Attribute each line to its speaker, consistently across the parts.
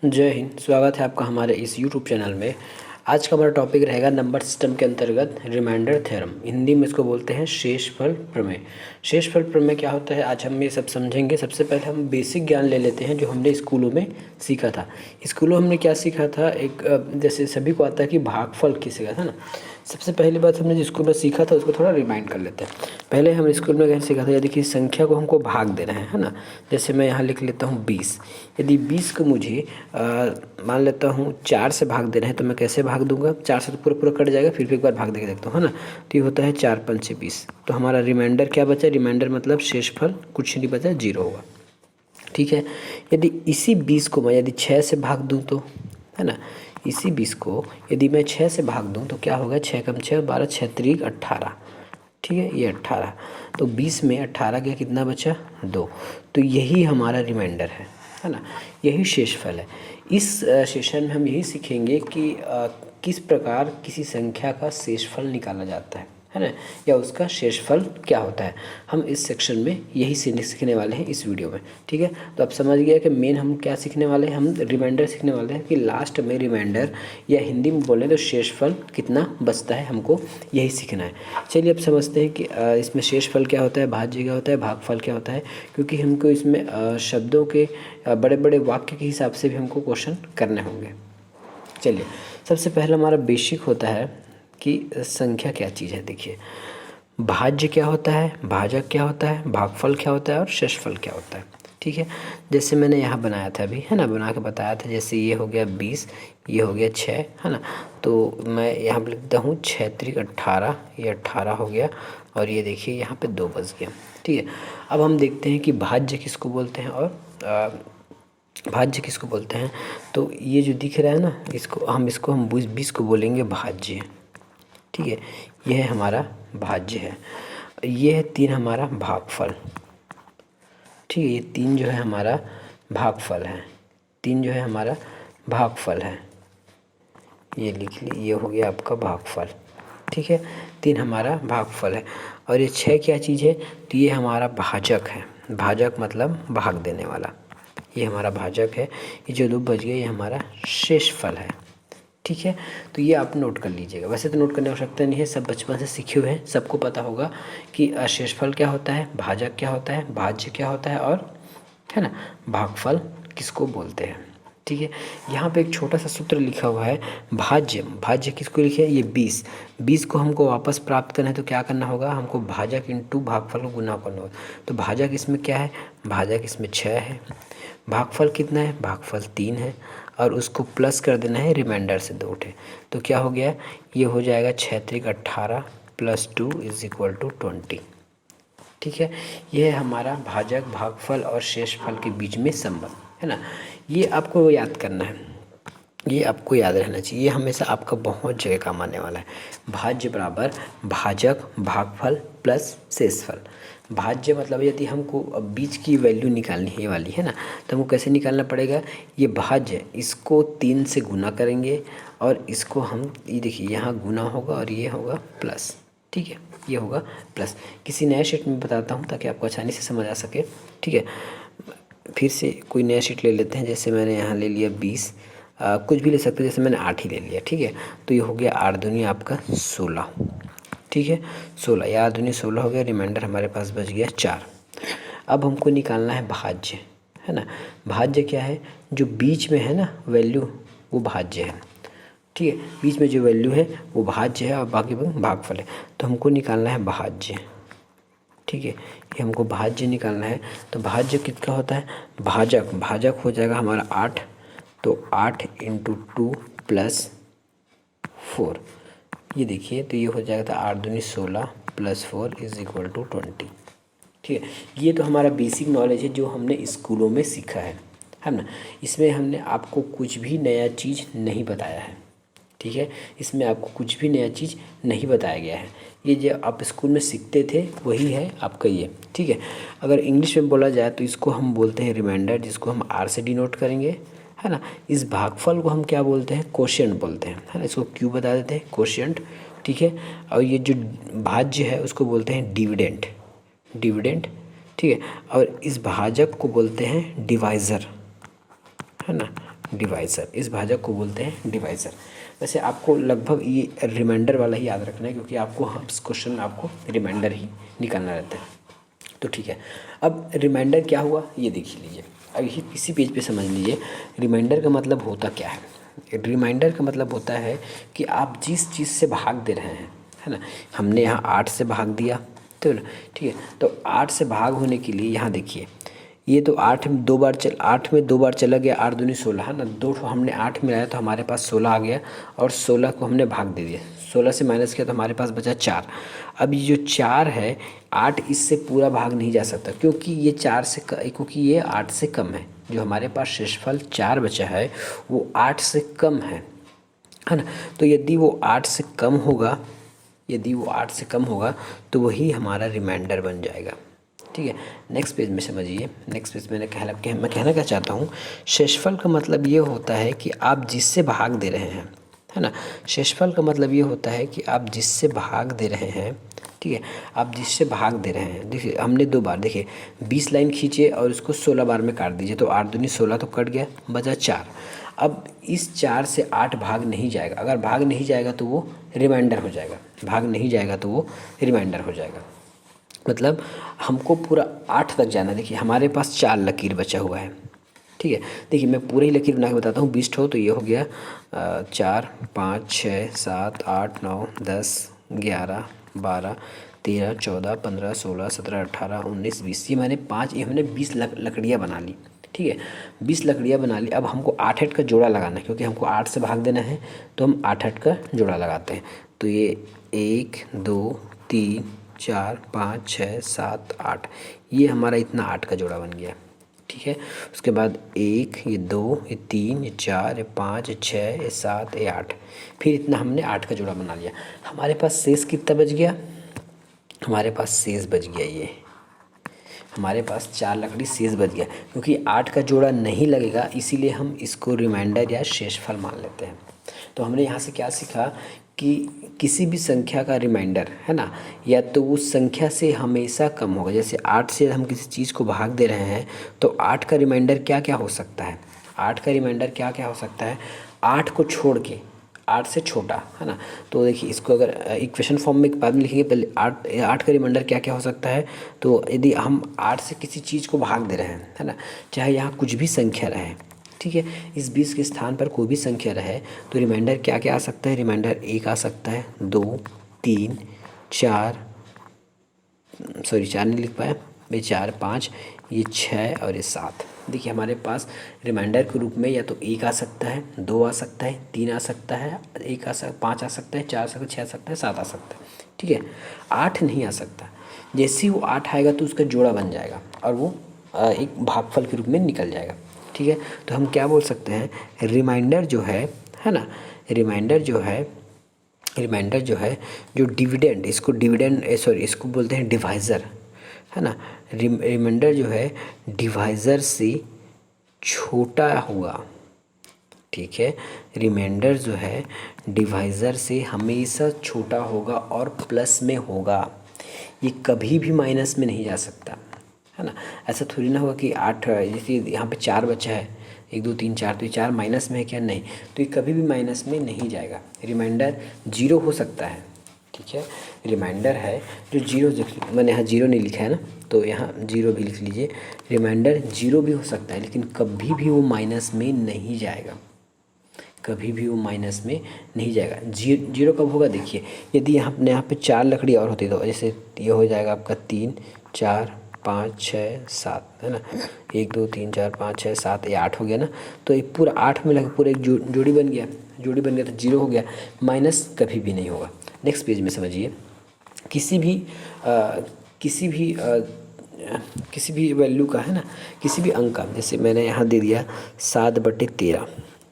Speaker 1: जय हिंद। स्वागत है आपका हमारे इस YouTube चैनल में। आज का हमारा टॉपिक रहेगा नंबर सिस्टम के अंतर्गत रिमाइंडर थ्योरम। हिंदी में इसको बोलते हैं शेषफल प्रमेय। शेषफल प्रमेय क्या होता है, आज हम ये सब समझेंगे। सबसे पहले हम बेसिक ज्ञान ले लेते हैं जो हमने स्कूलों में सीखा था। स्कूलों में हमने क्या सीखा था, एक जैसे सभी को आता है कि भागफल की सीखा था ना। सबसे पहली बात हमने जिसको में सीखा था उसको थोड़ा रिमाइंड कर लेते हैं। पहले हम स्कूल में क्या सीखा था, यदि किसी संख्या को हमको भाग देना है ना। जैसे मैं यहाँ लिख लेता हूँ 20। यदि 20 को मुझे मान लेता हूँ 4 से भाग देना है तो मैं कैसे भाग दूंगा। 4 से तो पूरा पूरा कट जाएगा, फिर भी एक बार भाग दे के देखता हूँ, है ना। तो ये होता है 4 5 20। तो हमारा रिमाइंडर क्या बचा, रिमाइंडर मतलब शेषफल कुछ नहीं बचा, 0 होगा। ठीक है। यदि इसी 20 को मैं यदि 6 से भाग दूँ तो, है ना, इसी 20 को यदि मैं 6 से भाग दूँ तो क्या होगा, 6 कम 6 12, 6 त्रिक 18। ठीक है, ये 18। तो 20 में 18 गया, कितना बचा, 2। तो यही हमारा रिमाइंडर है ना, यही शेषफल है। इस सेशन में हम यही सीखेंगे कि किस प्रकार किसी संख्या का शेषफल निकाला जाता है ना, या उसका शेषफल क्या होता है। हम इस सेक्शन में यही सीखने वाले हैं इस वीडियो में। ठीक है, तो आप समझ गया कि मेन हम क्या सीखने वाले हैं। हम रिमाइंडर सीखने वाले हैं कि लास्ट में रिमाइंडर, या हिंदी में बोलें तो शेषफल कितना बचता है, हमको यही सीखना है। चलिए अब समझते हैं कि इसमें शेषफल क्या होता है, भाज्य क्या होता है, भागफल क्या होता है। क्योंकि हमको इसमें शब्दों के बड़े बड़े वाक्य के हिसाब से भी हमको क्वेश्चन करने होंगे। चलिए, सबसे पहला हमारा बेसिक होता है कि संख्या क्या चीज़ है। देखिए, भाज्य क्या होता है, भाजक क्या होता है, भागफल क्या होता है और शेषफल क्या होता है। ठीक है, जैसे मैंने यहाँ बनाया था अभी, है ना, बना के बताया था। जैसे ये हो गया 20, ये हो गया 6, है ना। तो मैं यहाँ पर लिखता हूँ 6 त्रिक 18, ये 18 हो गया, और ये देखिए यहाँ पे 2 बच गया। ठीक है, अब हम देखते हैं कि भाज्य किसको बोलते हैं और भाज्य किसको बोलते हैं। तो ये जो दिख रहा है ना, इसको हम 20 को बोलेंगे भाज्य। ठीक है, यह है हमारा भाज्य है। ये है 3 हमारा भागफल। ठीक है, ये 3 जो है हमारा भागफल है। 3 जो है हमारा भागफल है, ये लिख ली, ये हो गया आपका भागफल। ठीक है, 3 हमारा भागफल है। और ये 6 क्या चीज़ है, तो ये हमारा भाजक है। भाजक मतलब भाग देने वाला, ये हमारा भाजक है। ये जो 2 बच गया ये हमारा शेषफल है। ठीक है, तो ये आप नोट कर लीजिएगा। वैसे तो नोट करने की आवश्यकता नहीं है, सब बचपन से सीखे हुए हैं, सबको पता होगा कि शेषफल क्या होता है, भाजक क्या होता है, भाज्य क्या होता है, और है ना, भागफल किसको बोलते हैं। ठीक है, यहाँ पे एक छोटा सा सूत्र लिखा हुआ है, भाज्य। भाज्य किसको लिखे है, ये 20 को हमको वापस प्राप्त करना है तो क्या करना होगा, हमको भाजक इंटू भागफल को गुना करना होगा। तो भाजक इसमें क्या है, भाजक इसमें 6 है। भागफल कितना है, भागफल 3 है, और उसको प्लस कर देना है रिमाइंडर से 2 उठे। तो क्या हो गया, ये हो जाएगा 6 त्रिक 18 + 2 = 20। ठीक है, ये है हमारा भाजक, भागफल और शेषफल के बीच में संबंध, है ना। ये आपको याद करना है, ये आपको याद रहना चाहिए, ये हमेशा आपका बहुत जगह काम आने वाला है। भाज्य बराबर भाजक भागफल प्लस शेषफल। भाज्य मतलब यदि हमको अब बीच की वैल्यू निकालनी है, ये वाली है ना, तो हमको कैसे निकालना पड़ेगा, ये भाज्य, इसको 3 से गुना करेंगे, और इसको हम, ये देखिए यहाँ गुना होगा और ये होगा प्लस। ठीक है, ये होगा प्लस। किसी नए शीट में बताता हूँ ताकि आपको आसानी से समझ आ सके। ठीक है, फिर से कोई नया शीट ले लेते हैं। जैसे मैंने यहाँ ले लिया 20, कुछ भी ले सकते हैं, जैसे मैंने 8 ही ले लिया। ठीक है, तो ये हो गया 8 दूनी आपका 16। ठीक है, 16, या 8 दूनी 16 हो गया, रिमाइंडर हमारे पास बच गया 4। अब हमको निकालना है भाज्य, है ना। भाज्य क्या है, जो बीच में है ना वैल्यू, वो भाज्य है। ठीक है, बीच में जो वैल्यू है वो भाज्य है और बाकी भागफल है। तो हमको निकालना है भाज्य। ठीक है, ये हमको भाज्य निकालना है। तो भाज्य कितना होता है, भाजक, भाजक हो जाएगा हमारा 8। तो 8 × 2 + 4, ये देखिए, तो ये हो जाएगा, तो 8 दूनी 16 + 4 = 20। ठीक है, ये तो हमारा बेसिक नॉलेज है जो हमने स्कूलों में सीखा है ना। इसमें हमने आपको कुछ भी नया चीज़ नहीं बताया है। ठीक है, इसमें आपको कुछ भी नया चीज़ नहीं बताया गया है। ये जो आप स्कूल में सीखते थे वही है आपका ये। ठीक है, अगर इंग्लिश में बोला जाए तो इसको हम बोलते हैं रिमाइंडर, जिसको हम R से डिनोट करेंगे, है ना। इस भागफल को हम क्या बोलते हैं, कोशिएंट बोलते हैं, है ना। इसको क्यों बता देते हैं, कोशिएंट। ठीक है, और ये जो भाज्य है उसको बोलते हैं डिविडेंड, डिविडेंड। ठीक है, और इस भाजक को बोलते हैं डिवाइज़र, है ना, डिवाइज़र, इस भाजक को बोलते हैं डिवाइज़र। वैसे आपको लगभग ये रिमाइंडर वाला ही याद रखना है, क्योंकि आपको इस क्वेश्चन में आपको रिमाइंडर ही निकालना रहता है। तो ठीक है, अब रिमाइंडर क्या हुआ ये देख लीजिए। अब यही इसी पेज पे समझ लीजिए रिमाइंडर का मतलब होता क्या है। रिमाइंडर का मतलब होता है कि आप जिस चीज़ से भाग दे रहे हैं, है ना। हमने यहाँ 8 से भाग दिया, तो ठीक है, तो 8 से भाग होने के लिए यहाँ देखिए, ये तो 8 में 2 बार 8 में 2 बार चला गया, 8 दूनी 16, है ना। 2 हमने 8 मिलाया तो हमारे पास 16 आ गया, और 16 को हमने भाग दे दिया, 16 से माइनस किया तो हमारे पास बचा 4। अब ये जो 4 है, 8 इससे पूरा भाग नहीं जा सकता, क्योंकि ये 4 से क्योंकि ये 8 से कम है। जो हमारे पास शेषफल 4 बचा है वो 8 से कम है ना। तो यदि वो 8 से कम होगा, यदि वो 8 से कम होगा तो वही हमारा रिमाइंडर बन जाएगा। ठीक है, नेक्स्ट पेज में समझिए। नेक्स्ट पेज में मैं कहना क्या चाहता हूँ, शेषफल का मतलब ये होता है कि आप जिससे भाग दे रहे हैं, है ना। शेषफल का मतलब ये होता है कि आप जिससे भाग दे रहे हैं, ठीक है, आप जिससे भाग दे रहे हैं। देखिए हमने 2 बार, देखिए 20 लाइन खींचे और उसको 16 बार में काट दीजिए, तो 8 दूनी 16 तो कट गया, बचा 4। अब इस 4 से 8 भाग नहीं जाएगा, अगर भाग नहीं जाएगा तो वो रिमाइंडर हो जाएगा, भाग नहीं जाएगा तो वो रिमाइंडर हो जाएगा। मतलब हमको पूरा 8 तक जाना है। देखिए हमारे पास 4 लकीर बचा हुआ है, ठीक है। देखिए मैं पूरे ही लकीर बना के बताता हूँ। 20 हो तो ये हो गया 4 5 6 7 8 9 10 11 12 13 14 15 16 17 18 19 20, ये मैंने 5, ये हमने 20 लकड़ियाँ बना ली, ठीक है। 20 लकड़ियाँ बना ली। अब हमको 8 का जोड़ा लगाना है, क्योंकि हमको 8 से भाग देना है, तो हम 8 का जोड़ा लगाते हैं। तो ये 1 2 3 4 5 6 7 8, ये हमारा इतना 8 का जोड़ा बन गया, ठीक है। उसके बाद 1 ये 2 ये 3 ये 4 ये 5 ये 6 ये 7 ये 8, फिर इतना हमने 8 का जोड़ा बना लिया। हमारे पास शेष कितना बच गया, हमारे पास शेष बच गया, ये हमारे पास 4 लकड़ी शेष बच गया, क्योंकि 8 का जोड़ा नहीं लगेगा, इसीलिए हम इसको रिमाइंडर या शेषफल मान लेते हैं। तो हमने यहाँ से क्या सीखा कि किसी भी संख्या का रिमाइंडर, है ना, या तो उस संख्या से हमेशा कम होगा। जैसे 8 से हम किसी चीज़ को भाग दे रहे हैं, तो 8 का रिमाइंडर क्या क्या हो सकता है, 8 का रिमाइंडर क्या क्या हो सकता है, 8 को छोड़ के 8 से छोटा, है ना। तो देखिए इसको अगर इक्वेशन फॉर्म में बाद में लिखेंगे, पहले 8 का रिमाइंडर क्या क्या हो सकता है। तो यदि हम 8 से किसी चीज़ को भाग दे रहे हैं, है ना, चाहे यहाँ कुछ भी संख्या रहे, ठीक है, इस 20 के स्थान पर कोई भी संख्या रहे, तो रिमाइंडर क्या क्या आ सकता है, रिमाइंडर 1 आ सकता है, 2 3 4, सॉरी 4 नहीं लिख पाया भाई, 4 5, ये 6 और ये 7। देखिए हमारे पास रिमाइंडर के रूप में या तो 1 आ सकता है, 2 आ सकता है, 3 आ सकता है, 5 आ सकता है, 4 आ सकता है, 6 आ सकता है, 7 आ सकता है, ठीक है। 8 नहीं आ सकता। जैसे ही वो 8 आएगा तो उसका जोड़ा बन जाएगा और वो एक भागफल के रूप में निकल जाएगा, ठीक है। तो हम क्या बोल सकते हैं, रिमाइंडर जो है ना, रिमाइंडर जो है जो डिविडेंड, इसको डिविडेंड सॉरी इसको बोलते हैं डिवाइज़र, है ना। रिमाइंडर जो है डिवाइज़र से छोटा होगा, ठीक है। रिमाइंडर जो है डिवाइज़र से हमेशा छोटा होगा और प्लस में होगा, ये कभी भी माइनस में नहीं जा सकता, है ना। ऐसा थोड़ी ना होगा कि 8, जैसे यहाँ पे 4 बचा है, 1 2 3 4, तो ये 4 माइनस में है क्या, नहीं, तो ये कभी भी माइनस में नहीं जाएगा। रिमाइंडर 0 हो सकता है, ठीक है। रिमाइंडर है जो 0, मैंने यहाँ 0 नहीं लिखा है ना, तो यहाँ 0 भी लिख लीजिए। रिमाइंडर 0 भी हो सकता है, लेकिन कभी भी वो माइनस में नहीं जाएगा, कभी भी वो माइनस में नहीं जाएगा। 0 कब होगा, देखिए यदि यहाँ पे 4 लकड़ी और होती, तो जैसे ये हो जाएगा आपका 3 4 5 6 7, है ना, 1 2 3 4 5 6 7, ये 8 हो गया ना। तो ये पूरा 8 में लगे पूरा एक जोड़ी बन गया, तो 0 हो गया, माइनस कभी भी नहीं होगा। नेक्स्ट पेज में समझिए, किसी भी वैल्यू का, है ना, किसी भी अंक का, जैसे मैंने यहाँ दे दिया 7/13,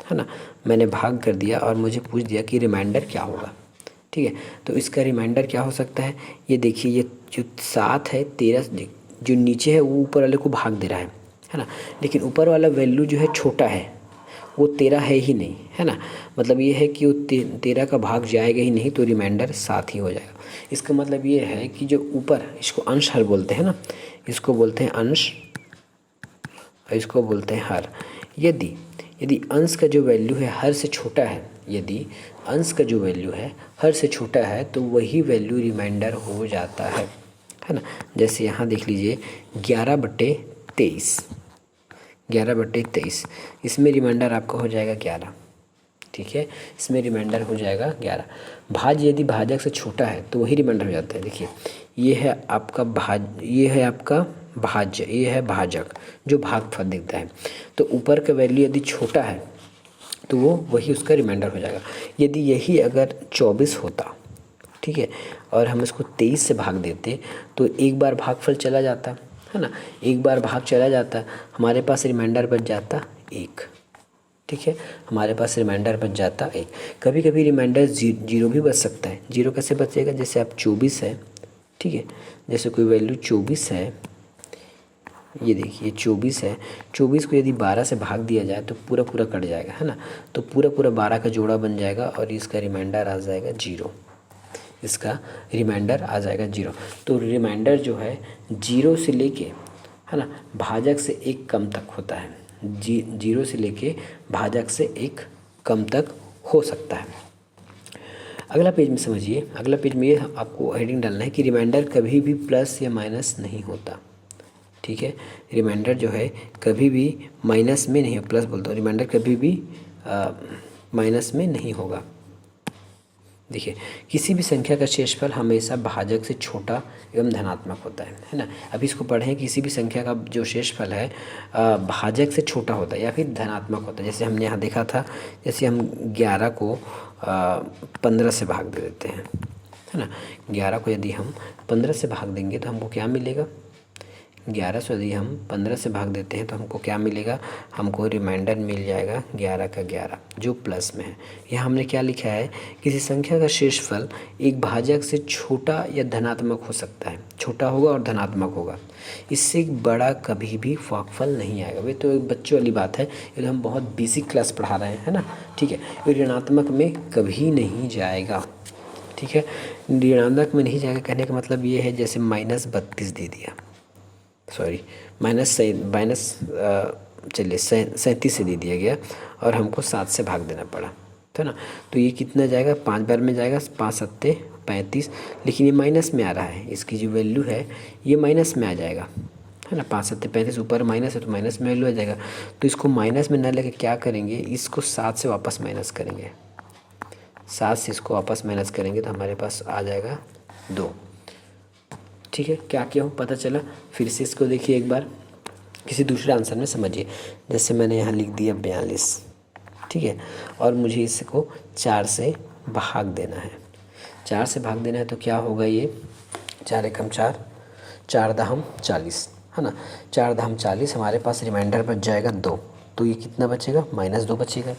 Speaker 1: है ना, मैंने भाग कर दिया और मुझे पूछ दिया कि रिमाइंडर क्या होगा, ठीक है। तो इसका रिमाइंडर क्या हो सकता है, ये देखिए, ये जो 7 है, 13 जो नीचे है वो ऊपर वाले को भाग दे रहा है ना, लेकिन ऊपर वाला वैल्यू जो है छोटा है, वो 13 है ही नहीं, है ना। मतलब ये है कि वो 13 का भाग जाएगा ही नहीं, तो रिमाइंडर 7 ही हो जाएगा। इसका मतलब ये है कि जो ऊपर, इसको अंश हर बोलते हैं ना, इसको बोलते हैं अंश और इसको बोलते हैं हर। यदि अंश का जो वैल्यू है हर से छोटा है, यदि अंश का जो वैल्यू है हर से छोटा है तो वही वैल्यू रिमाइंडर हो जाता है ना। जैसे यहाँ देख लीजिए 11/23, 11/23, इसमें रिमाइंडर आपका हो जाएगा 11। ठीक है, इसमें रिमाइंडर हो जाएगा 11। भाज्य यदि भाजक से छोटा है तो वही रिमाइंडर हो जाता है। देखिए ये है आपका ये है आपका भाज्य, ये है भाजक जो भागफल देता है। तो ऊपर का वैल्यू यदि छोटा है तो वो वही उसका रिमाइंडर हो जाएगा। यदि यही अगर 24 होता, ठीक है, और हम इसको 23 से भाग देते तो एक बार भागफल चला जाता है ना, एक बार भाग चला जाता, हमारे पास रिमाइंडर बच जाता 1। ठीक है, हमारे पास रिमाइंडर बच जाता 1। कभी कभी रिमाइंडर जीरो भी बच सकता है। जीरो कैसे बचेगा? जैसे आप 24 है, ठीक है, जैसे कोई वैल्यू 24 है, ये देखिए 24 है, 24 को यदि 12 से भाग दिया जाए तो पूरा पूरा कट जाएगा, है ना, तो पूरा पूरा 12 का जोड़ा बन जाएगा और इसका रिमाइंडर आ जाएगा 0। इसका रिमाइंडर आ जाएगा 0। तो रिमाइंडर जो है 0 से लेके, है ना, भाजक से 1 कम तक होता है। 0 से लेके भाजक से 1 कम तक हो सकता है। अगला पेज में समझिए, अगला पेज में ये आपको हेडिंग डालना है कि रिमाइंडर कभी भी प्लस या माइनस नहीं होता। ठीक है, रिमाइंडर जो है कभी भी माइनस में नहीं, प्लस बोलता हूँ, रिमाइंडर कभी भी माइनस में नहीं होगा। देखिए किसी भी संख्या का शेषफल हमेशा भाजक से छोटा एवं धनात्मक होता है ना। अभी इसको पढ़ें, किसी भी संख्या का जो शेषफल है भाजक से छोटा होता है या फिर धनात्मक होता है। जैसे हमने यहाँ देखा था, जैसे हम 11 को 15 से भाग दे देते हैं, है ना। 11 को यदि हम 15 से भाग देंगे तो हमको क्या मिलेगा? 11 से यदि हम 15 से भाग देते हैं तो हमको क्या मिलेगा? हमको रिमाइंडर मिल जाएगा 11 का 11 जो प्लस में है। यहाँ हमने क्या लिखा है? किसी संख्या का शेषफल एक भाजक से छोटा या धनात्मक हो सकता है, छोटा होगा और धनात्मक होगा, इससे बड़ा कभी भी भागफल नहीं आएगा। वे तो एक बच्चों वाली बात है, ये तो हम बहुत बेसिक क्लास पढ़ा रहे हैं, है ना। ठीक है, ये ऋणात्मक में कभी नहीं जाएगा। ठीक है, ऋणात्मक में नहीं जाएगा कहने का मतलब ये है जैसे -32 दे दिया, सॉरी माइनस चलिए 37 से दे दिया गया और हमको 7 से भाग देना पड़ा, तो ना, तो ये कितना जाएगा? 5 बार में जाएगा, 5 सत्ते 35, लेकिन ये माइनस में आ रहा है, इसकी जो वैल्यू है ये माइनस में आ जाएगा, है ना। 5 सत्ते 35, ऊपर माइनस है तो माइनस में वैल्यू आ जाएगा। तो इसको माइनस में न लेके क्या करेंगे? इसको 7 से वापस माइनस करेंगे, 7 से इसको वापस माइनस करेंगे तो हमारे पास आ जाएगा 2। ठीक है, क्या किया हो पता चला? फिर से इसको देखिए एक बार, किसी दूसरे आंसर में समझिए। जैसे मैंने यहाँ लिख दिया 42, ठीक है, और मुझे इसको 4 से भाग देना है। 4 से भाग देना है तो क्या होगा? ये 4 एकम 4, 4 दहम 40, है ना। 4 दहम 40, हमारे पास रिमाइंडर बच जाएगा 2। तो ये कितना बचेगा? -2 बचेगा।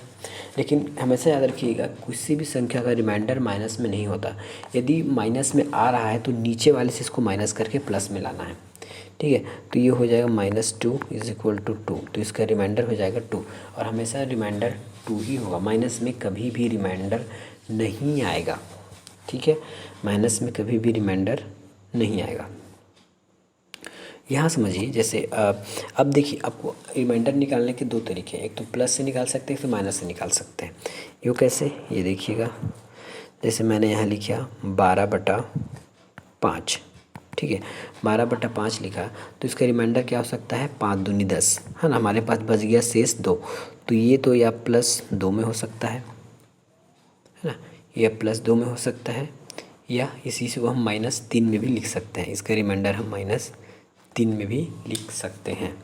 Speaker 1: लेकिन हमेशा याद रखिएगा, किसी भी संख्या का रिमाइंडर माइनस में नहीं होता। यदि माइनस में आ रहा है तो नीचे वाले से इसको माइनस करके प्लस में लाना है। ठीक है, तो ये हो जाएगा -2 = 2, तो इसका रिमाइंडर हो जाएगा 2। और हमेशा रिमाइंडर 2 ही होगा, माइनस में कभी भी रिमाइंडर नहीं आएगा। ठीक है, माइनस में कभी भी रिमाइंडर नहीं आएगा। यहाँ समझिए, जैसे अब देखिए आपको रिमाइंडर निकालने के 2 तरीके हैं, एक तो प्लस से निकाल सकते हैं, फिर माइनस से निकाल सकते हैं। ये कैसे? ये देखिएगा, जैसे मैंने यहाँ लिखा 12/5, ठीक है, 12/5 लिखा तो इसका रिमाइंडर क्या हो सकता है? 5 दूनी 10, है ना। हमारे पास बच गया शेष 2, तो ये तो या +2 में हो सकता है ना, या +2 में हो सकता है, या इसी से वो हम -3 में भी लिख सकते हैं। इसका रिमाइंडर हम -3 में भी लिख सकते हैं।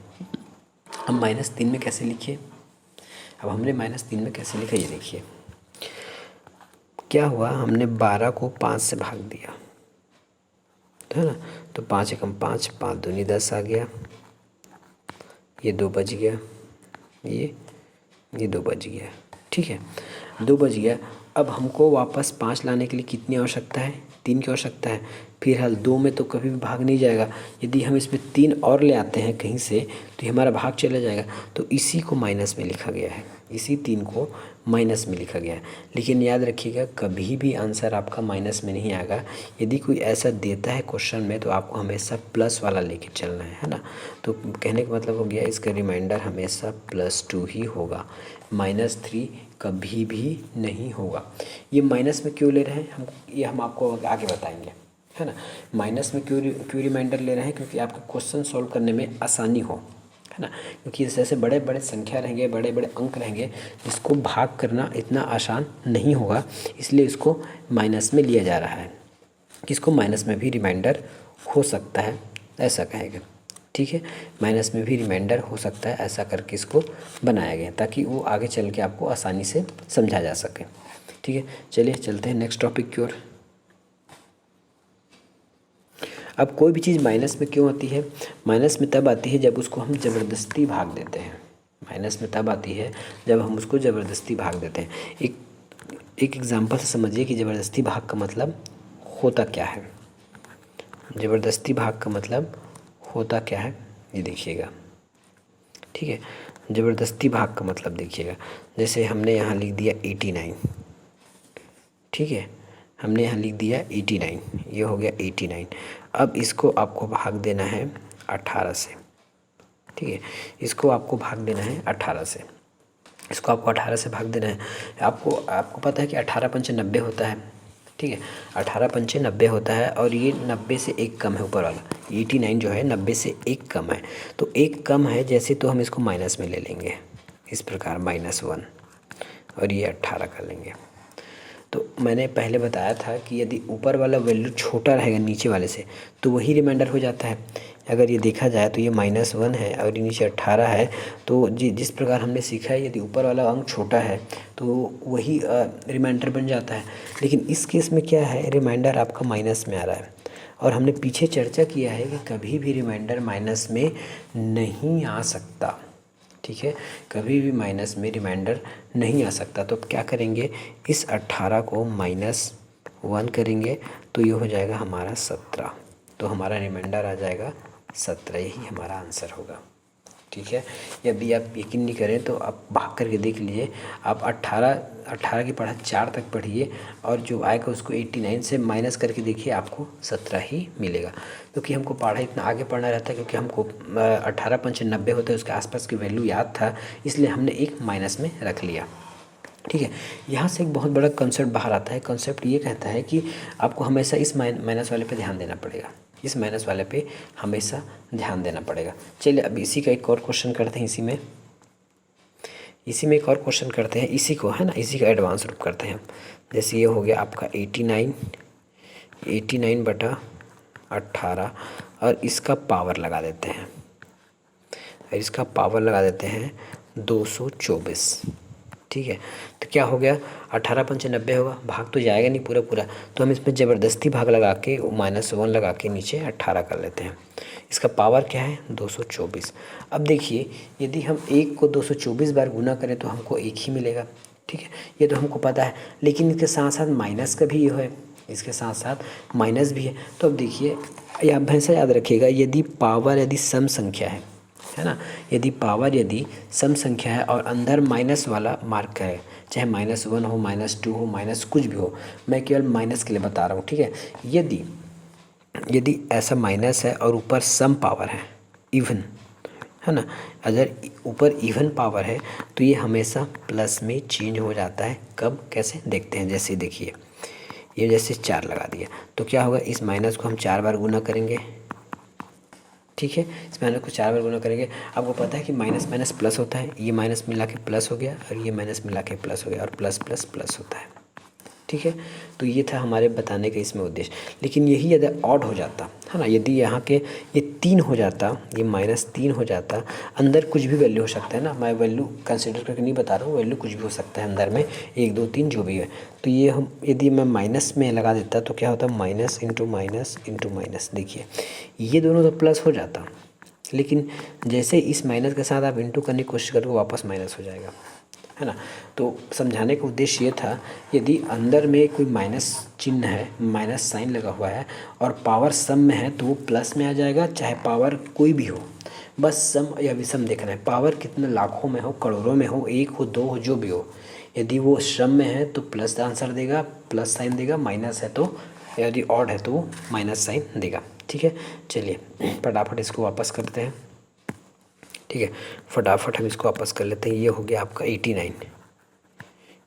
Speaker 1: हम -3 में कैसे लिखिए? अब हमने -3 में कैसे लिखा, ये देखिए क्या हुआ। हमने 12 को 5 से भाग दिया, है ना, तो 5 एकम 5, 5 दूनी 10 आ गया, ये 2 बच गया, ये 2 बच गया। ठीक है, 2 बच गया। अब हमको वापस 5 लाने के लिए कितनी आवश्यकता है? 3 की आवश्यकता है। फिलहाल 2 में तो कभी भी भाग नहीं जाएगा। यदि हम इसमें 3 और ले आते हैं कहीं से तो ये हमारा भाग चला जाएगा। तो इसी को माइनस में लिखा गया है, इसी 3 को माइनस में लिखा गया है। लेकिन याद रखिएगा कभी भी आंसर आपका माइनस में नहीं आएगा। यदि कोई ऐसा देता है क्वेश्चन में तो आपको हमेशा प्लस वाला लेके चलना है ना। तो कहने का मतलब हो गया इसका रिमाइंडर हमेशा +2 ही होगा, -3 कभी भी नहीं होगा। ये माइनस में क्यों ले रहे हैं ये हम आपको आगे बताएंगे, है ना। माइनस में क्यों रिमाइंडर ले रहे हैं, क्योंकि आपका क्वेश्चन सॉल्व करने में आसानी हो, है ना। क्योंकि जैसे बड़े बड़े संख्या रहेंगे, बड़े बड़े अंक रहेंगे जिसको भाग करना इतना आसान नहीं होगा, इसलिए इसको माइनस में लिया जा रहा है। किसको? माइनस में भी रिमाइंडर हो सकता है, ऐसा कहेगा, ठीक है। माइनस में भी रिमाइंडर हो सकता है, ऐसा करके इसको बनाया गया ताकि वो आगे चल के आपको आसानी से समझा जा सके, ठीक है। चलिए चलते हैं नेक्स्ट टॉपिक की ओर। अब कोई भी चीज़ माइनस में क्यों आती है? माइनस में तब आती है जब उसको हम ज़बरदस्ती भाग देते हैं। माइनस में तब आती है जब हम उसको ज़बरदस्ती भाग देते हैं। एक एग्जांपल से समझिए कि ज़बरदस्ती भाग का मतलब होता क्या है। ज़बरदस्ती भाग का मतलब होता क्या है ये देखिएगा, ठीक है। ज़बरदस्ती भाग का मतलब देखिएगा, जैसे हमने यहाँ लिख दिया 89, ठीक है। हमने यहाँ लिख दिया 89, ये हो गया 89। अब इसको आपको भाग देना है 18 से, ठीक है। इसको आपको भाग देना है 18 से, इसको आपको 18 से भाग देना है। आपको पता है कि 18 पंचे 90 होता है, ठीक है। 18 पंचे 90 होता है और ये 90 से 1 कम है, ऊपर वाला 89 जो है 90 से 1 कम है। तो 1 कम है जैसे, तो हम इसको माइनस में ले लेंगे इस प्रकार -1, और ये 18 कर लेंगे। तो मैंने पहले बताया था कि यदि ऊपर वाला वैल्यू छोटा रहेगा नीचे वाले से तो वही रिमाइंडर हो जाता है। अगर ये देखा जाए तो ये -1 है और ये नीचे 18 है, तो जिस प्रकार हमने सीखा है यदि ऊपर वाला अंक छोटा है तो वही रिमाइंडर बन जाता है। लेकिन इस केस में क्या है, रिमाइंडर आपका माइनस में आ रहा है, और हमने पीछे चर्चा किया है कि कभी भी रिमाइंडर माइनस में नहीं आ सकता, ठीक है। कभी भी माइनस में रिमाइंडर नहीं आ सकता। तो अब क्या करेंगे, इस 18 को -1 करेंगे तो ये हो जाएगा हमारा 17। तो हमारा रिमाइंडर आ जाएगा 17, यही हमारा आंसर होगा, ठीक है। यदि आप यकीन नहीं करें तो आप भाग करके देख लीजिए। आप 18 की पढ़ा 4 तक पढ़िए और जो आएगा उसको 89 से माइनस करके देखिए, आपको 17 ही मिलेगा। क्योंकि हमको पढ़ा इतना आगे पढ़ना रहता है, क्योंकि हमको 18 पंचे 90 होते हैं, उसके आसपास की वैल्यू याद था, इसलिए हमने एक माइनस में रख लिया, ठीक है। यहाँ से एक बहुत बड़ा कंसेप्ट बाहर आता है। कंसेप्ट ये कहता है कि आपको हमेशा इस माइनस वाले पे ध्यान देना पड़ेगा, इस माइनस वाले पे हमेशा ध्यान देना पड़ेगा। चलिए अब इसी का एक और क्वेश्चन करते हैं, इसी में एक और क्वेश्चन करते हैं, इसी को, है ना, इसी का एडवांस रूप करते हैं। जैसे ये हो गया आपका 89 बटा 18 और इसका पावर लगा देते हैं, 224, ठीक है। तो क्या हो गया, 18 पंचे 90 होगा, भाग तो जाएगा नहीं पूरा, तो हम इसमें ज़बरदस्ती भाग लगा के -1 लगा के नीचे 18 कर लेते हैं। इसका पावर क्या है, 224। अब देखिए यदि हम 1 को 224 बार गुना करें तो हमको 1 ही मिलेगा, ठीक है। ये तो हमको पता है, लेकिन इसके साथ साथ माइनस का भी है, इसके साथ साथ माइनस भी है। तो अब देखिए, ये आप हमेशा याद रखिएगा, यदि पावर यदि सम संख्या है ना, यदि पावर यदि सम संख्या है और अंदर माइनस वाला मार्क है, चाहे -1 हो, -2 हो, माइनस कुछ भी हो, मैं केवल माइनस के लिए बता रहा हूँ, ठीक है। यदि ऐसा माइनस है और ऊपर सम पावर है, इवन, है ना, अगर ऊपर इवन पावर है तो ये हमेशा प्लस में चेंज हो जाता है। कब, कैसे, देखते हैं। जैसे देखिए, ये जैसे 4 लगा दिया तो क्या होगा, इस माइनस को हम 4 बार गुना करेंगे, ठीक है। इस माइनस को 4 बार गुना करेंगे। आपको पता है कि माइनस माइनस प्लस होता है, ये माइनस मिला के प्लस हो गया और ये माइनस मिला के प्लस हो गया, और प्लस प्लस प्लस होता है, ठीक है। तो ये था हमारे बताने का इसमें उद्देश्य। लेकिन यही यदि ऑड हो जाता, है ना, यदि यहाँ के ये 3 हो जाता, ये -3 हो जाता, अंदर कुछ भी वैल्यू हो सकता है ना, मैं वैल्यू कंसिडर करके नहीं बता रहा हूँ, वैल्यू कुछ भी हो सकता है अंदर में, 1 2 3 जो भी है। तो ये हम यदि मैं माइनस में लगा देता तो क्या होता, माइनस इंटू माइनस, देखिए ये दोनों तो प्लस हो जाता, लेकिन जैसे इस माइनस के साथ आप इंटू करने की कोशिश करोगे वापस माइनस हो जाएगा, है ना। तो समझाने का उद्देश्य ये था, यदि अंदर में कोई माइनस चिन्ह है, माइनस साइन लगा हुआ है और पावर सम में है तो वो प्लस में आ जाएगा, चाहे पावर कोई भी हो, बस सम या विषम देखना है। पावर कितना लाखों में हो, करोड़ों में हो, 1 हो, 2 हो, जो भी हो, यदि वो सम में है तो प्लस आंसर देगा, प्लस साइन देगा, माइनस है तो, यदि ऑड है तो वो माइनस साइन देगा। ठीक है, चलिए फटाफट इसको वापस करते हैं। ठीक है, फटाफट हम इसको वापस कर लेते हैं। ये हो गया आपका 89,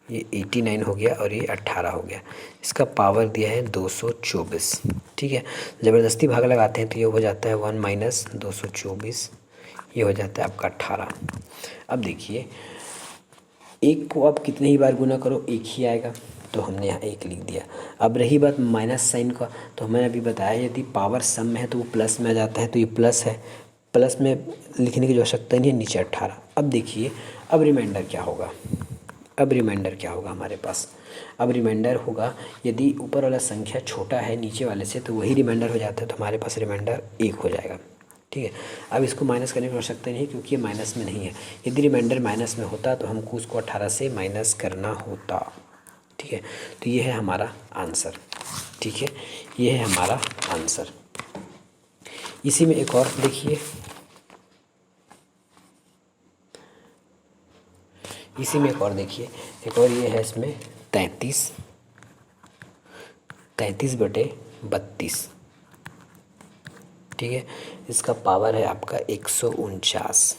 Speaker 1: ये 89 हो गया और ये 18 हो गया। इसका पावर दिया है 224। ठीक है, ज़बरदस्ती भाग लगाते हैं तो ये हो जाता है 1 माइनस 224, ये हो जाता है आपका 18। अब देखिए, एक को आप कितने ही बार गुना करो एक ही आएगा, तो हमने यहाँ 1 लिख दिया। अब रही बात माइनस साइन का, तो मैंने अभी बताया यदि पावर सम में है तो वो प्लस में आ जाता है, तो ये प्लस है, प्लस में लिखने की जो आवश्यकता नहीं है, नीचे 18। अब देखिए, अब रिमाइंडर क्या होगा, अब रिमाइंडर क्या होगा हमारे पास, अब रिमाइंडर होगा यदि ऊपर वाला संख्या छोटा है नीचे वाले से तो वही रिमाइंडर हो जाता है, तो हमारे पास रिमाइंडर 1 हो जाएगा। ठीक है, अब इसको माइनस करने की आवश्यकता नहीं है क्योंकि ये माइनस में नहीं है। यदि रिमाइंडर माइनस में होता तो हमको उसको 18 से माइनस करना होता। ठीक है, तो ये है हमारा आंसर। ठीक है, ये है हमारा आंसर। इसी में एक और देखिए, इसी में एक और देखिए, एक और ये है इसमें 33 बटे 32। ठीक है, इसका पावर है आपका 149।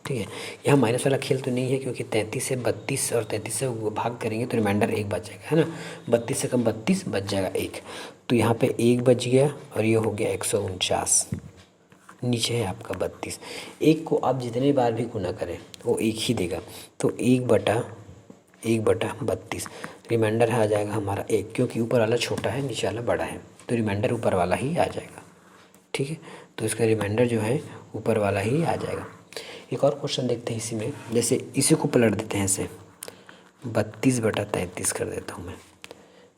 Speaker 1: ठीक है, यहाँ माइनस वाला खेल तो नहीं है क्योंकि 33 से 32 और 33 से भाग करेंगे तो रिमाइंडर 1 बच जाएगा, है ना। 32 से कम 32 बच जाएगा 1, तो यहाँ पे 1 बच गया और ये हो गया 149। नीचे है आपका 32। 1 को आप जितने बार भी गुना करें वो 1 ही देगा, तो 1 बटा 32 रिमाइंडर आ जाएगा हमारा 1, क्योंकि ऊपर वाला छोटा है नीचे वाला बड़ा है, तो रिमाइंडर ऊपर वाला ही आ जाएगा। ठीक है, तो इसका रिमाइंडर जो है ऊपर वाला ही आ जाएगा। एक और क्वेश्चन देखते हैं इसी में, जैसे इसी को पलट देते हैं, ऐसे 32 बटा 33 कर देता हूँ मैं,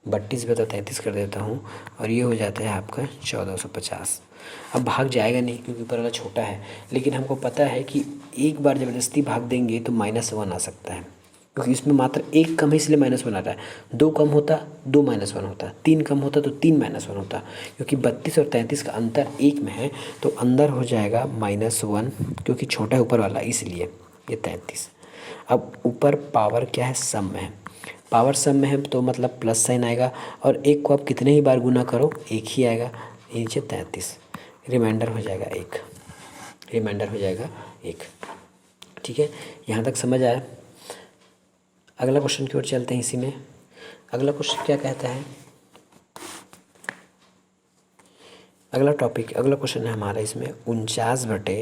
Speaker 1: 32 बटा 33 कर देता हूँ और ये हो जाता है आपका 1450। अब भाग जाएगा नहीं क्योंकि ऊपर वाला छोटा है, लेकिन हमको पता है कि एक बार ज़बरदस्ती भाग देंगे तो -1 आ सकता है, क्योंकि इसमें मात्र 1 कम है इसलिए -1 आ रहा है। 2 कम होता 2 -1 होता, 3 कम होता तो 3 -1 होता, क्योंकि 32 और 33 का अंतर 1 में है तो अंदर हो जाएगा -1, क्योंकि छोटा है ऊपर वाला इसलिए ये 33। अब ऊपर पावर क्या है, सम में है, पावर सम में है तो मतलब प्लस साइन आएगा, और 1 को आप कितने ही बार गुना करो 1 ही आएगा, नीचे 33, रिमाइंडर हो जाएगा 1, रिमाइंडर हो जाएगा 1। ठीक है, यहाँ तक समझ आया। अगला क्वेश्चन की ओर चलते हैं। इसी में अगला क्वेश्चन क्या कहता है, अगला क्वेश्चन है हमारा इसमें 49 बटे,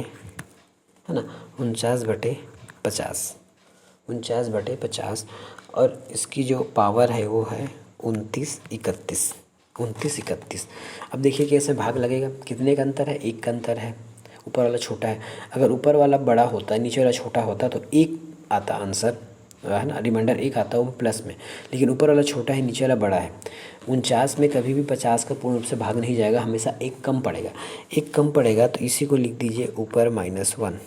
Speaker 1: है ना, 49 बटे 50, 49 बटे 50, और इसकी जो पावर है वो है 29 31। अब देखिए कैसे भाग लगेगा, कितने का अंतर है, 1 का अंतर है, ऊपर वाला छोटा है। अगर ऊपर वाला बड़ा होता नीचे वाला छोटा होता तो 1 आता आंसर, है ना, रिमाइंडर 1 आता वो प्लस में, लेकिन ऊपर वाला छोटा है नीचे वाला बड़ा है। 49 में कभी भी 50 का पूर्ण रूप से भाग नहीं जाएगा, हमेशा 1 कम पड़ेगा, 1 कम पड़ेगा, तो इसी को लिख दीजिए ऊपर -1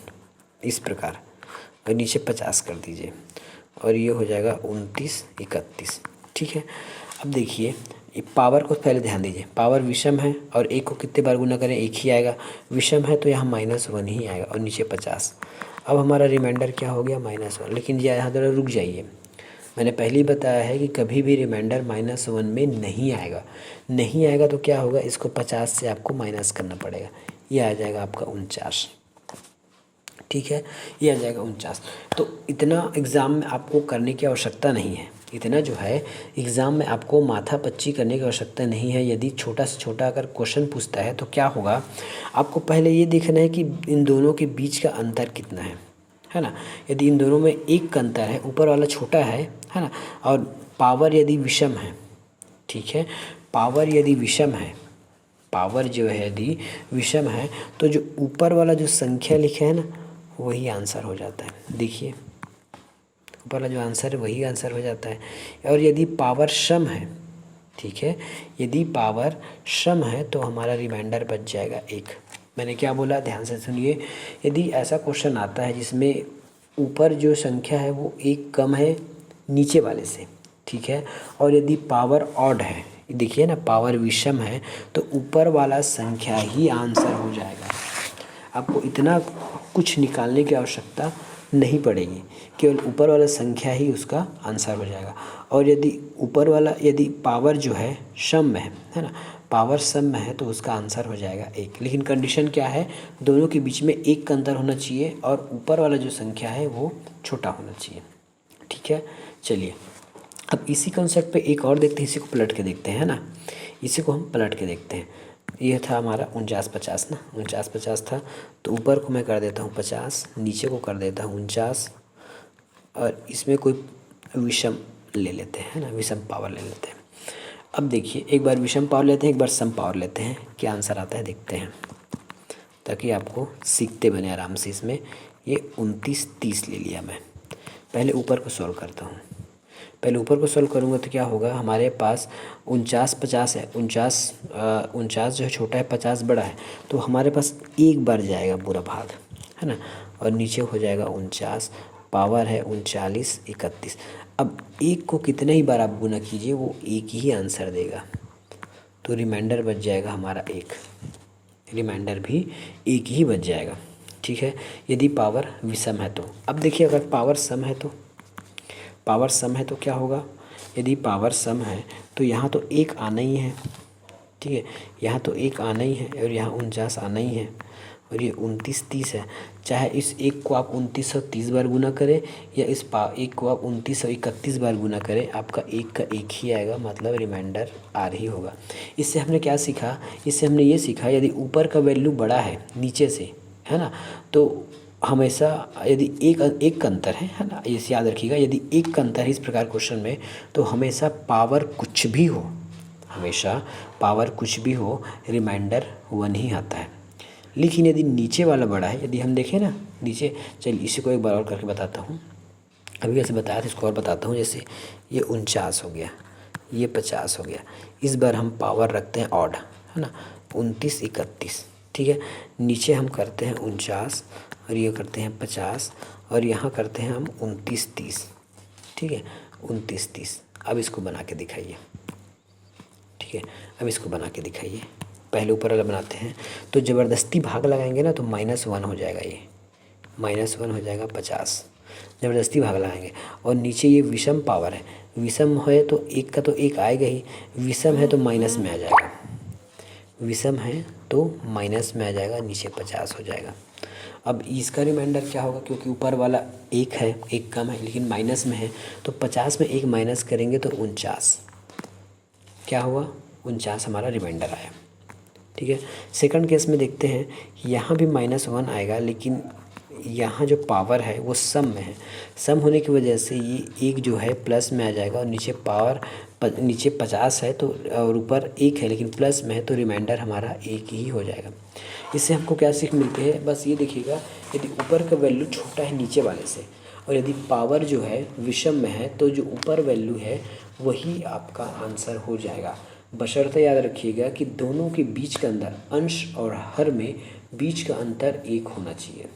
Speaker 1: इस प्रकार, और नीचे 50 कर दीजिए, और ये हो जाएगा 29 31। ठीक है, अब देखिए पावर को पहले ध्यान दीजिए, पावर विषम है और 1 को कितने बार गुना करें 1 ही आएगा, विषम है तो यहाँ -1 ही आएगा और नीचे 50। अब हमारा रिमाइंडर क्या हो गया, -1। लेकिन यहाँ थोड़ा रुक जाइए, मैंने पहले ही बताया है कि कभी भी रिमाइंडर -1 में नहीं आएगा तो क्या होगा, इसको 50 से आपको माइनस करना पड़ेगा, ये आ जाएगा आपका 49। ठीक है, ये आ जाएगा 49। तो इतना एग्ज़ाम में आपको करने की आवश्यकता नहीं है, इतना जो है एग्ज़ाम में आपको माथापच्ची करने की आवश्यकता नहीं है। यदि छोटा से छोटा अगर क्वेश्चन पूछता है तो क्या होगा, आपको पहले ये देखना है कि इन दोनों के बीच का अंतर कितना है ना। यदि इन दोनों में 1 का अंतर है, ऊपर वाला छोटा है ना, और पावर यदि विषम है, ठीक है, पावर यदि विषम है, पावर जो है यदि विषम है तो जो ऊपर वाला जो संख्या लिखे है ना वही आंसर हो जाता है। देखिए ऊपर वाला जो आंसर है वही आंसर हो जाता है। और यदि पावर सम है, ठीक है, यदि पावर सम है तो हमारा रिमाइंडर बच जाएगा 1। मैंने क्या बोला, ध्यान से सुनिए। यदि ऐसा क्वेश्चन आता है जिसमें ऊपर जो संख्या है वो एक कम है नीचे वाले से, ठीक है। और यदि पावर ऑड है, देखिए ना, पावर विषम है, तो ऊपर वाला संख्या ही आंसर हो जाएगा। आपको इतना कुछ निकालने की आवश्यकता नहीं पड़ेगी, केवल ऊपर वाला संख्या ही उसका आंसर हो जाएगा। और यदि ऊपर वाला, यदि पावर जो है सम में है ना, पावर सम में है तो उसका आंसर हो जाएगा 1। लेकिन कंडीशन क्या है, दोनों के बीच में 1 का अंतर होना चाहिए और ऊपर वाला जो संख्या है वो छोटा होना चाहिए, ठीक है। चलिए अब इसी कॉन्सेप्ट पे एक और देखते हैं, इसी को पलट के देखते हैं, है ना। इसी को हम पलट के देखते हैं। ये था हमारा 49-50 ना, 49-50 था, तो ऊपर को मैं कर देता हूँ 50, नीचे को कर देता हूँ 49, और इसमें कोई विषम ले लेते हैं, है ना, विषम पावर ले लेते हैं। अब देखिए, एक बार विषम पावर लेते हैं, एक बार सम पावर लेते हैं, क्या आंसर आता है देखते हैं, ताकि आपको सीखते बने आराम से। इसमें ये 29-30 ले लिया मैं। पहले ऊपर को सॉल्व करता हूँ। पहले ऊपर को सॉल्व करूँगा तो क्या होगा, हमारे पास 49-50 है, 49 जो है छोटा है, 50 बड़ा है, तो हमारे पास एक बार जाएगा पूरा भाग, है ना। और नीचे हो जाएगा 49, पावर है 39-31। अब एक को कितने ही बार आप गुना कीजिए वो एक ही आंसर देगा, तो रिमाइंडर बच जाएगा हमारा 1, रिमाइंडर भी 1 ही बच जाएगा, ठीक है। यदि पावर विषम है तो, अब देखिए अगर पावर सम है तो, पावर सम है तो क्या होगा, यदि पावर सम है तो यहाँ तो 1 आना ही है, ठीक है, यहाँ तो 1 आना ही है, और यहाँ 49 आना ही है, और ये 29-30 है। चाहे इस 1 को आप 2930 बार गुना करें, या इस 1 को आप 2931 बार गुना करें, आपका 1 का 1 ही आएगा, मतलब रिमाइंडर आर ही होगा। इससे हमने क्या सीखा, इससे हमने ये सीखा यदि ऊपर का वैल्यू बड़ा है नीचे से, है ना, तो हमेशा यदि एक का अंतर है ना, इसे याद रखिएगा, यदि एक का अंतर है इस प्रकार क्वेश्चन में, तो हमेशा पावर कुछ भी हो, हमेशा पावर कुछ भी हो, रिमाइंडर 1 ही आता है। लेकिन यदि नीचे वाला बड़ा है, यदि हम देखें ना नीचे, चलिए इसी को एक बार और करके बताता हूँ। अभी वैसे बताया था, इसको और बताता हूँ। जैसे ये 49 हो गया, ये 50 हो गया, इस बार हम पावर रखते हैं ऑड, है ना, 29-31, ठीक है। नीचे हम करते हैं 49, और ये करते हैं 50, और यहाँ करते हैं हम 29-30, ठीक है, 29-30। अब इसको बना के दिखाइए, ठीक है, अब इसको बना के दिखाइए। पहले ऊपर वाला बनाते हैं, तो ज़बरदस्ती भाग लगाएंगे ना तो -1 हो जाएगा, ये -1 हो जाएगा 50, ज़बरदस्ती भाग लगाएंगे। और नीचे ये विषम पावर है, विषम है तो 1 का तो 1 आएगा ही, विषम है तो माइनस में आ जाएगा, विषम है तो माइनस में आ जाएगा, नीचे 50 हो जाएगा। अब इसका रिमाइंडर क्या होगा, क्योंकि ऊपर वाला 1 है, 1 कम है, लेकिन माइनस में है, तो 50 में 1 माइनस करेंगे तो 49, क्या हुआ, 49 हमारा रिमाइंडर आया, ठीक है। सेकंड केस में देखते हैं, यहाँ भी -1 आएगा, लेकिन यहाँ जो पावर है वो सम में है, सम होने की वजह से ये 1 जो है प्लस में आ जाएगा, और नीचे पावर नीचे 50 है तो, और ऊपर 1 है लेकिन प्लस में है, तो रिमाइंडर हमारा 1 ही हो जाएगा। इससे हमको क्या सीख मिलती है, बस ये देखिएगा, यदि ऊपर का वैल्यू छोटा है नीचे वाले से, और यदि पावर जो है विषम में है, तो जो ऊपर वैल्यू है वही आपका आंसर हो जाएगा। बशर्ते याद रखिएगा कि दोनों के बीच के अंदर, अंश और हर में बीच का अंतर 1 होना चाहिए,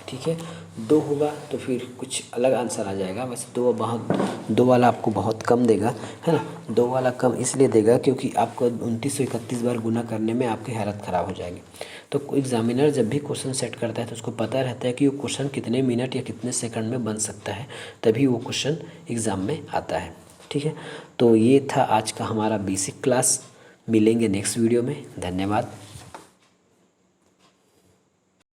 Speaker 1: ठीक है। 2 होगा तो फिर कुछ अलग आंसर आ जाएगा। वैसे 2 वाला आपको बहुत कम देगा, है ना, 2 वाला कम इसलिए देगा क्योंकि आपको 2931 बार गुना करने में आपकी हालत ख़राब हो जाएगी। तो एग्जामिनर जब भी क्वेश्चन सेट करता है तो उसको पता रहता है कि वो क्वेश्चन कितने मिनट या कितने सेकंड में बन सकता है, तभी वो क्वेश्चन एग्ज़ाम में आता है, ठीक है। तो ये था आज का हमारा बेसिक क्लास। मिलेंगे नेक्स्ट वीडियो में। धन्यवाद।